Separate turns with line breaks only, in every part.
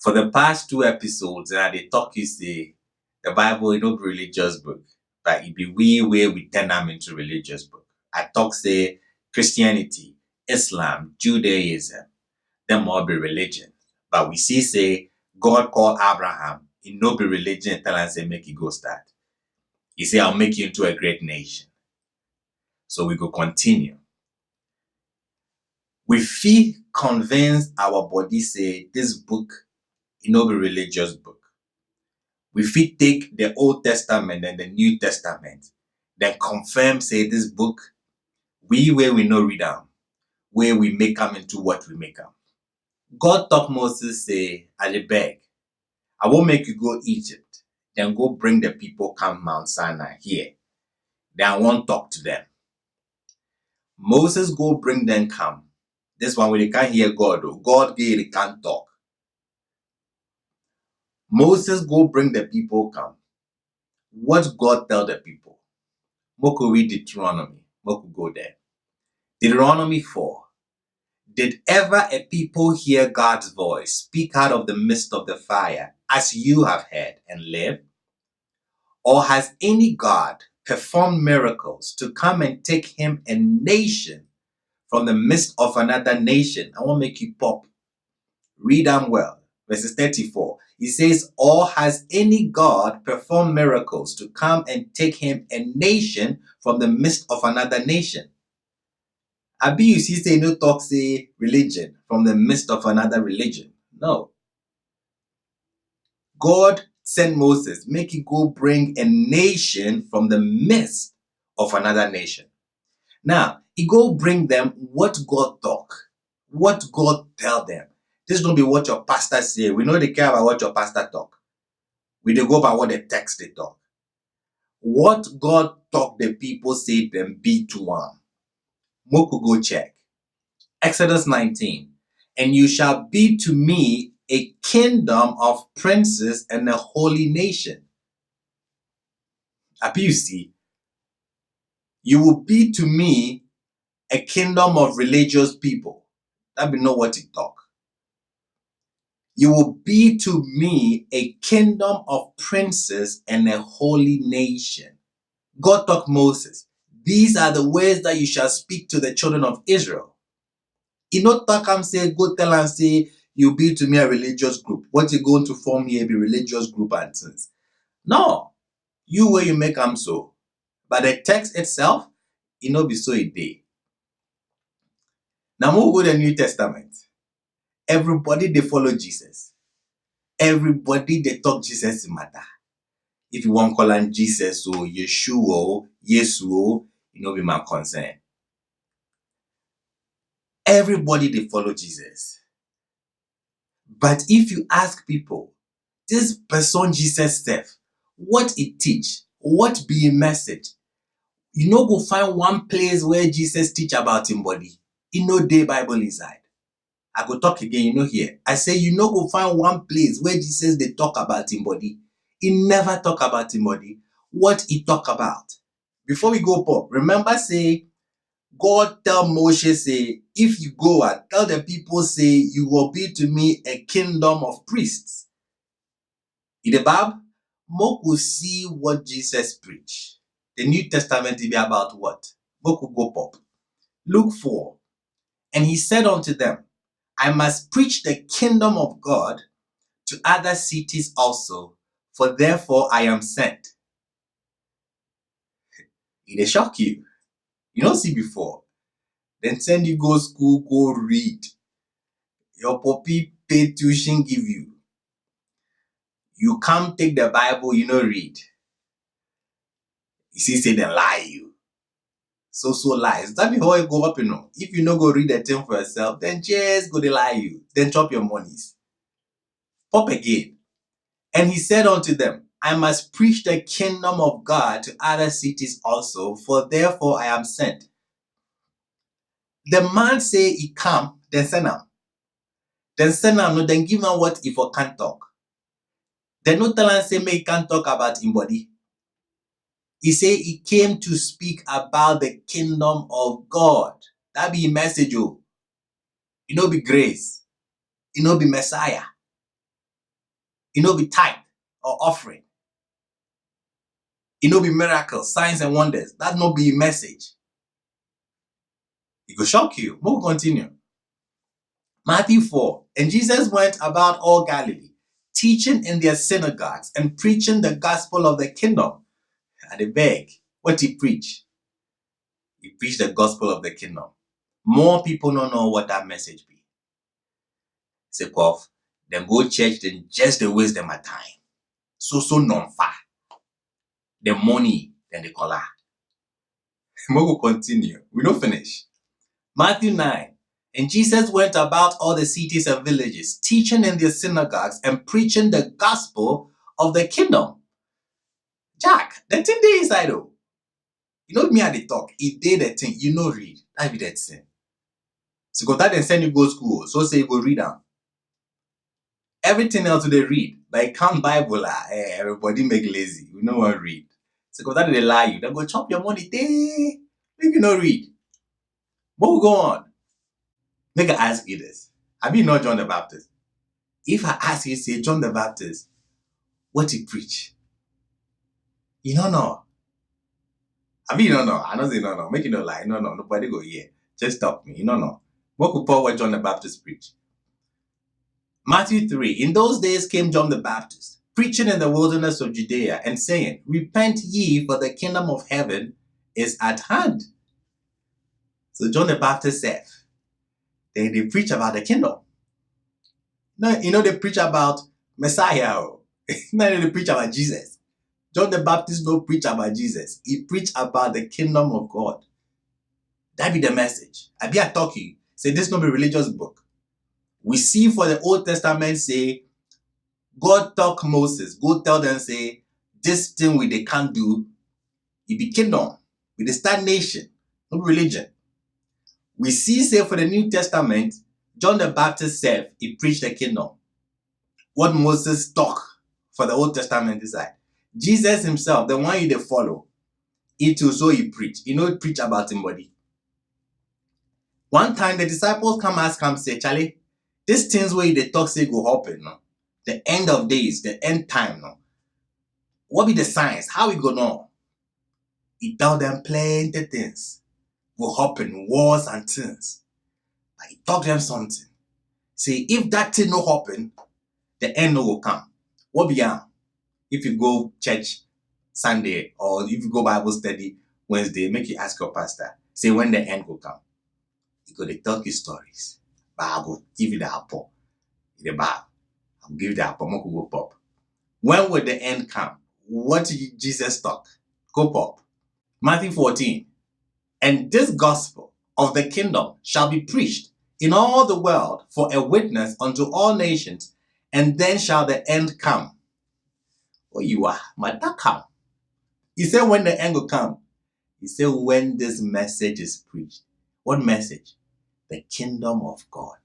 For the past two episodes, they talk you say the Bible is not religious book, but it be we where we turn them into religious book. I talk say Christianity, Islam, Judaism, them all be religion. But we see say God called Abraham, it no be religion, tell and say make it go start. He say I'll make you into a great nation. So we go continue. We feel convince our body say this book, it no be religious book. We fit take the Old Testament and the New Testament, then confirm say this book, we where we no read them, where we make them into what we make them. God talk Moses say, I beg, I won't make you go Egypt, then go bring the people come Mount Sinai here. Then I won't talk to them. Moses go bring them come. This one where they can't hear God though. God gave they can't talk. Moses go bring the people come. What God tell the people? Moko read Deuteronomy. Moko go there. Deuteronomy 4. Did ever a people hear God's voice speak out of the midst of the fire, as you have heard, and live? Or has any God performed miracles to come and take him a nation from the midst of another nation? I won't make you pop. Read them well. Verses 34. He says, or has any God performed miracles to come and take him a nation from the midst of another nation? Abi you see say no talk say religion from the midst of another religion. No. God sent Moses, make he go bring a nation from the midst of another nation. Now, he go bring them what God talk, what God tell them. This don't be what your pastor say. We know they care about what your pastor talk. We dey go by what the text they talk. What God talk the people say them be to one. Moku go check. Exodus 19. And you shall be to me a kingdom of princes and a holy nation. Abi you see, you will be to me a kingdom of religious people. That be not what it talk. You will be to me a kingdom of princes and a holy nation. God talk Moses. These are the words that you shall speak to the children of Israel. He not talk and say, go tell and say, you be to me a religious group. What you going to form here be religious group and things. No. You where you make them so. But the text itself, it not be so a day. Now we'll go to the New Testament. Everybody they follow Jesus. Everybody they talk Jesus matter. If you want call him Jesus or Yeshua or Yesu, it no be my concern. Everybody they follow Jesus. But if you ask people, this person Jesus self, what it teach, what be a message, you no go find one place where Jesus teach about him body. He no dey Bible inside. I go talk again, you know here. I say you no go find one place where Jesus they talk about him body. He never talk about him body. What he talk about? Before we go up, remember say, God tell Moshe say, if you go and tell the people say, you will be to me a kingdom of priests. In the Bible, Moku see what Jesus preach. The New Testament will be about what? Moku go pop. Luke 4. And he said unto them, I must preach the kingdom of God to other cities also, for therefore I am sent. It shock you. You don't see before. Then send you go school, go read. Your puppy pay tuition give you. You come take the Bible, you no read. You see say they lie you. So lies. That be how it go up, you know. If you no go read the thing for yourself, then just go they lie you. Then chop your monies. Pop again. And he said unto them, I must preach the kingdom of God to other cities also, for therefore I am sent. The man say he come, then send him. Then send him, no, then give him what if he can't talk. Then no tell him say me he can't talk about him body. He say he came to speak about the kingdom of God. That be a message, oh. It no be grace. It no be Messiah. It no be tithe or offering. It no be miracles, signs and wonders. That no be message. It will shock you. We'll continue. Matthew 4. And Jesus went about all Galilee, teaching in their synagogues and preaching the gospel of the kingdom. And they beg, what he preach? He preached the gospel of the kingdom. More people don't know what that message be. Say, Prof, them go church, then just they waste them a time. So non-far. The money, then they call her. We will continue. We don't finish. Matthew 9. And Jesus went about all the cities and villages, teaching in their synagogues and preaching the gospel of the kingdom. Jack, the thing they inside though. You know me at the talk. If they the thing, you know read. That be that thing. So go that and send you go school. So say you go read them. Everything else they read. But come Bible, everybody make lazy. We no one read. So go that they lie you. Then go chop your money. They make you no read. But we go on. Make I ask you this. Have you not John the Baptist? If I ask you, say John the Baptist, what he preach? You don't know. Have you don't know? I don't say no. Make you no lie. No. Nobody go here. Just stop me. You don't know. What could Paul what John the Baptist preach? Matthew 3. In those days came John the Baptist, preaching in the wilderness of Judea and saying, repent ye, for the kingdom of heaven is at hand. So John the Baptist said, they preach about the kingdom. No, you know they preach about Messiah. No, they preach about Jesus. John the Baptist don't preach about Jesus. He preach about the kingdom of God. That be the message. I be a talking. Say this not be religious book. We see for the Old Testament say, God talk Moses. Go tell them say, this thing we they can't do. It be kingdom. We the start nation. Not religion. We see say for the New Testament, John the Baptist said he preached the kingdom. What Moses talk for the Old Testament is like. Jesus himself, the one you they follow, it too so he preach. You know he preach about him body. One time the disciples come ask him, say, Charlie, these things where they talk say go happen, no? The end of days, the end time, no? What be the signs? How we go know? He tell them plenty things. Go happen, wars and things. But he talk them something. Say, if that thing no happen, the end no will come. What be am? If you go church Sunday or if you go Bible study Wednesday, make you ask your pastor. Say when the end will come. He go they tell you stories. But I will give you the apple. The Bible. I'll give you the apple. Mo go pop. When will the end come? What did Jesus talk? Go pop. Matthew 14. And this gospel of the kingdom shall be preached in all the world for a witness unto all nations, and then shall the end come. Oh, you are, but that come. He said when the end will come. He said when this message is preached. What message? The kingdom of God.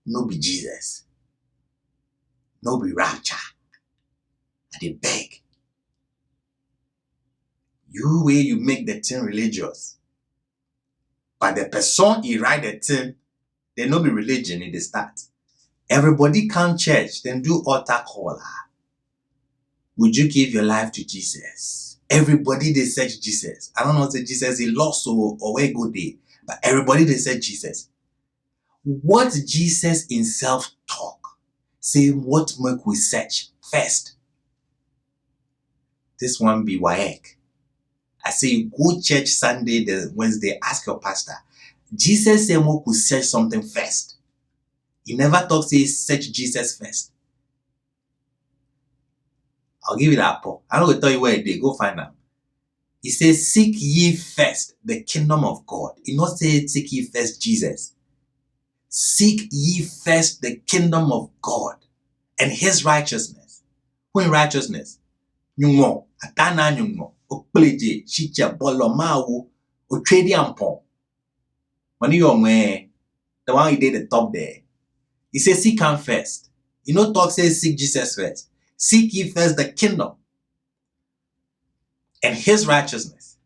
No be Jesus. No be rapture. And they beg. You way you make the thing religious. But the person he write the thing, they no be religion in the start. Everybody come church, then do altar call. Would you give your life to Jesus? Everybody they search Jesus. I don't know say Jesus he lost or where go they, but everybody they search Jesus. What Jesus himself talk? Say what make we search first? This one be WAEC. I say go church Sunday, the Wednesday, ask your pastor. Jesus say we could search something first. He never talk say search Jesus first. I'll give you that apple. I'm not going to tell you where they go find them. He says, seek ye first the kingdom of God. He not say seek ye first Jesus. Seek ye first the kingdom of God and his righteousness. Who in righteousness? Nyungo, atana nyungo, okpleje, chicha, bolo, mawu, otredi ampon. When you are the one he did the top there. He says, seek him first. He no talk says seek Jesus first. Seek ye first the kingdom and his righteousness.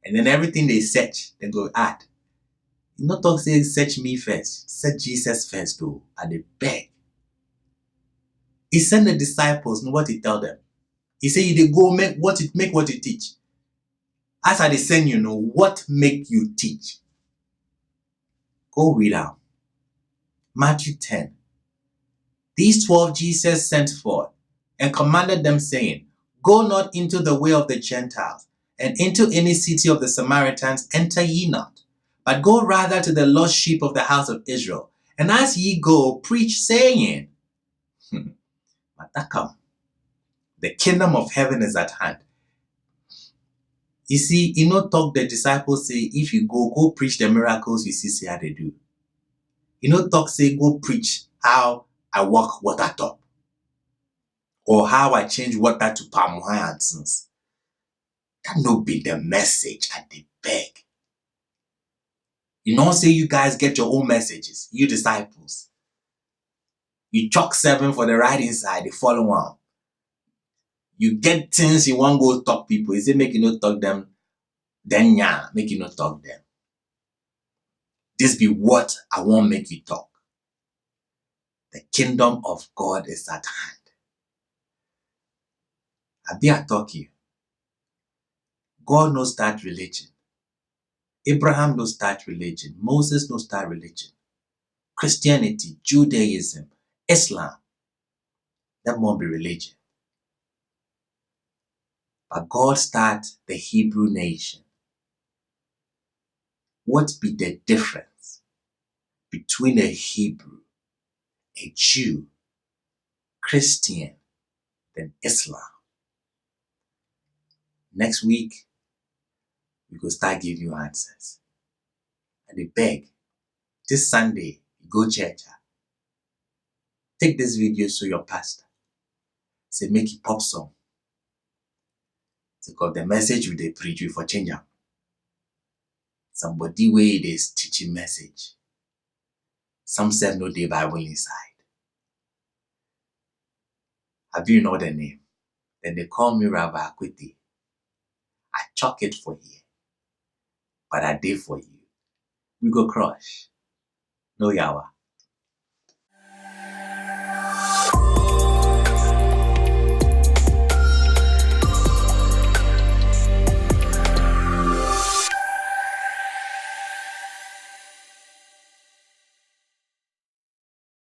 And then everything they search, they go add. You not talk say search me first. Search Jesus first though. At the beg. He sent the disciples, know what he tell them? He said, you dey go make what you teach. As I dey send you, know what make you teach. Go read out. Matthew 10. These 12 Jesus sent forth and commanded them, saying, Go not into the way of the Gentiles, and into any city of the Samaritans enter ye not, but go rather to the lost sheep of the house of Israel. And as ye go, preach, saying, Matakam, the kingdom of heaven is at hand. You see, talk the disciples say, if you go preach the miracles you see how they do. Talk say, go preach how I walk water top. Or how I change water to palm wine and things. That no be the message at the beg. Say you guys get your own messages, you disciples. You chalk 7 for the right inside, the follow one. You get things you want go talk people. Is it make you not talk them? Then make you not talk them. This be what I want make you talk. The kingdom of God is at hand. I talk you. God knows that religion. Abraham knows that religion. Moses knows that religion. Christianity, Judaism, Islam. That won't be religion. But God start the Hebrew nation. What be the difference between a Hebrew, a Jew, Christian, then Islam? Next week, we go start giving you answers. And they beg, this Sunday, you go church. Take this video to your pastor. Say, make it pop some. Because the message we they preach you for change up. Somebody way it is teaching message. Some said no day Bible inside. Have you know the name? Then they call me Rabbi Akwete. I chalk it for you. But I did for you. We go crush. No yawa.